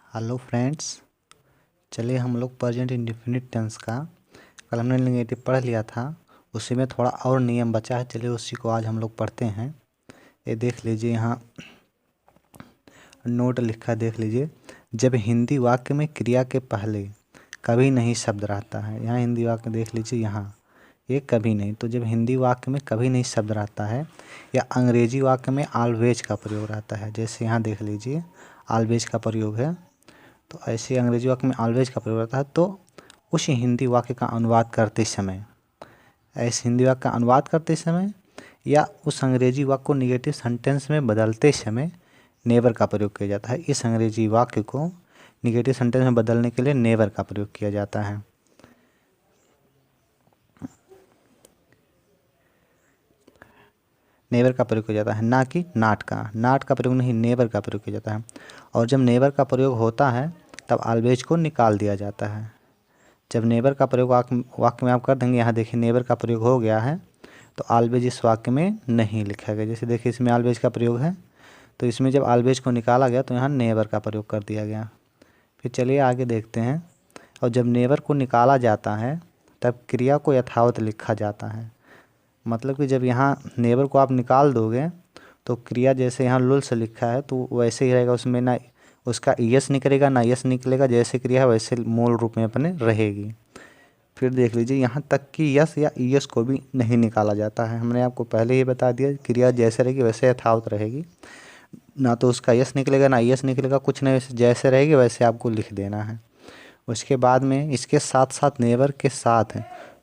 Hello friends, चलिए हम लोग प्रेजेंट इंडेफिनिट टेंस का कल हमने नेगेटिव पढ़ लिया था। उसी में थोड़ा और नियम बचा है, चलिए उसी को आज हम लोग पढ़ते हैं। ये देख लीजिए, यहाँ नोट लिखा है, देख लीजिए। जब हिंदी वाक्य में क्रिया के पहले कभी नहीं शब्द रहता है, यहाँ हिंदी वाक्य देख लीजिए, यहाँ ये कभी नहीं। तो जब हिंदी वाक्य में कभी नहीं शब्द रहता है या अंग्रेजी वाक्य में ऑलवेज का प्रयोग रहता है, जैसे यहाँ देख लीजिए ऑलवेज का प्रयोग है, तो ऐसे अंग्रेजी वाक्य में ऑलवेज का प्रयोग रहता है। तो उस हिंदी वाक्य का अनुवाद करते समय, ऐसे हिंदी वाक्य का अनुवाद करते समय या उस अंग्रेजी वाक्य को निगेटिव सेंटेंस में बदलते समय नेवर का प्रयोग किया जाता है। इस अंग्रेजी वाक्य को निगेटिव सेंटेंस में बदलने के लिए नेवर का प्रयोग किया जाता है। नेवर का प्रयोग किया जाता है, ना कि नॉट का। नॉट का प्रयोग नहीं, नेवर का प्रयोग किया जाता है। और जब नेवर का प्रयोग होता है तब ऑलवेज को निकाल दिया जाता है। जब नेवर का प्रयोग वाक्य में आप कर देंगे, यहाँ देखिए नेवर का प्रयोग हो गया है, तो ऑलवेज इस वाक्य में नहीं लिखा गया। जैसे देखिए इसमें ऑलवेज का प्रयोग है, तो इसमें जब ऑलवेज को निकाला गया तो यहाँ नेवर का प्रयोग कर दिया गया। फिर चलिए आगे देखते हैं। और जब नेवर को निकाला जाता है तब क्रिया को यथावत लिखा जाता है। मतलब कि जब यहाँ नेवर को आप निकाल दोगे तो क्रिया जैसे यहाँ लुल से लिखा है तो वैसे ही रहेगा, उसमें ना उसका यस निकलेगा ना यस निकलेगा, जैसे क्रिया है वैसे मूल रूप में अपने रहेगी। फिर देख लीजिए, यहाँ तक कि यस या ईएस को भी नहीं निकाला जाता है। हमने आपको पहले ही बता दिया, क्रिया जैसे रहेगी वैसे यथावत रहेगी, ना तो उसका यस निकलेगा ना यस निकलेगा, कुछ नहीं, जैसे रहेगी वैसे आपको लिख देना है। उसके बाद में इसके साथ साथ नेवर के साथ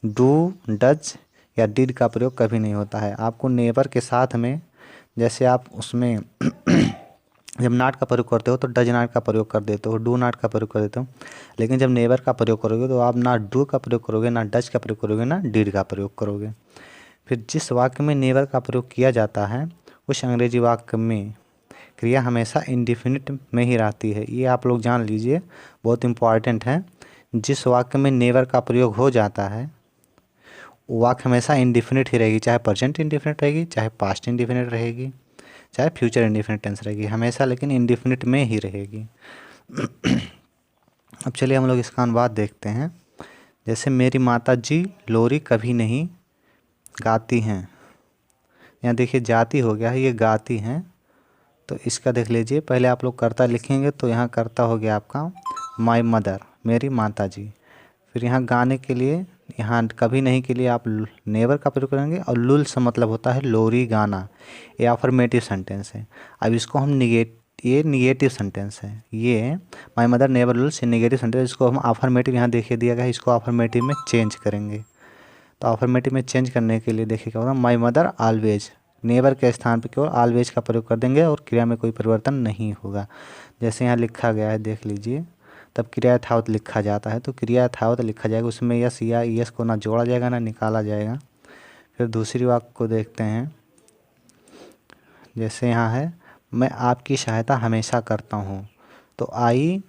डू, डज या डिड का प्रयोग कभी नहीं होता है। आपको नेवर के साथ में, जैसे आप उसमें जब नॉट का प्रयोग करते हो तो डज नॉट का प्रयोग कर देते हो, डू नॉट का प्रयोग कर देते हो, लेकिन जब नेवर का प्रयोग करोगे तो आप ना डू का प्रयोग करोगे, ना डज का प्रयोग करोगे, ना डिड का प्रयोग करोगे। फिर जिस वाक्य में नेवर का प्रयोग किया जाता है उस अंग्रेजी वाक्य में क्रिया हमेशा इंडेफिनिट में ही रहती है। ये आप लोग जान लीजिए, बहुत इम्पॉर्टेंट है। जिस वाक्य में नेवर का प्रयोग हो जाता है वो वाक्य हमेशा इंडेफिनिट ही रहेगी, चाहे प्रेजेंट इंडेफिनिट रहेगी, चाहे पास्ट इंडेफिनिट रहेगी, चाहे फ्यूचर इंडेफिनिट टेंस रहेगी, हमेशा लेकिन इंडेफिनिट में ही रहेगी। अब चलिए हम लोग इसका अनुवाद देखते हैं। जैसे मेरी माता जी लोरी कभी नहीं गाती हैं, यहाँ देखिए जाती हो गया है, ये गाती हैं। तो इसका देख लीजिए, पहले आप लोग कर्ता लिखेंगे तो यहाँ कर्ता हो गया आपका माय मदर, मेरी माता जी। फिर यहाँ गाने के लिए, यहाँ कभी नहीं के लिए आप नेवर का प्रयोग करेंगे, और लुल से मतलब होता है लोरी गाना, ये अफर्मेटिव सेंटेंस है। अब इसको हम ये निगेटिव सेंटेंस है, ये माय मदर नेवर लुल्स, ये निगेटिव सेंटेंस, इसको हम अफर्मेटिव, यहाँ देखिए दिया गया है, इसको अफर्मेटिव में चेंज करेंगे। तो अफर्मेटिव में चेंज करने के लिए देखिए क्या होगा, माय मदर ऑलवेज, नेवर के स्थान पर केवल ऑलवेज का प्रयोग कर देंगे और क्रिया में कोई परिवर्तन नहीं होगा। जैसे यहाँ लिखा गया है देख लीजिए, तब क्रिया यथावत लिखा जाता है, तो क्रिया यथावत लिखा जाएगा, उसमें यस या यस को ना जोड़ा जाएगा ना निकाला जाएगा। फिर दूसरी वाक्य को देखते हैं। जैसे यहाँ है, मैं आपकी सहायता हमेशा करता हूँ, तो आई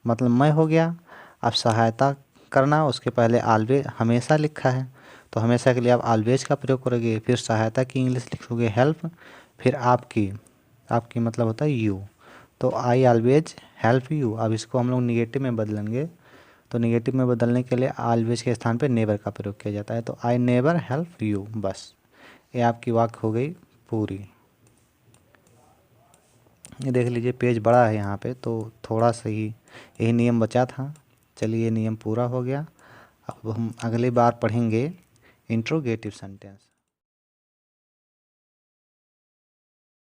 मतलब मैं हो गया। अब सहायता करना, उसके पहले ऑलवेज हमेशा लिखा है, तो हमेशा के लिए आप ऑलवेज का प्रयोग करोगे। फिर सहायता की इंग्लिश लिखोगे हेल्प, फिर आपकी मतलब होता है यू, तो आई ऑलवेज हेल्प यू। अब इसको हम लोग निगेटिव में बदलेंगे, तो निगेटिव में बदलने के लिए ऑलवेज के स्थान पे नेवर का प्रयोग किया जाता है, तो आई नेवर हेल्प यू। बस ये आपकी वाक्य हो गई पूरी। ये देख लीजिए पेज बड़ा है यहाँ पे, तो थोड़ा सा ही यही नियम बचा था। चलिए ये नियम पूरा हो गया। अब हम अगली बार पढ़ेंगे इंट्रोगेटिव सेंटेंस।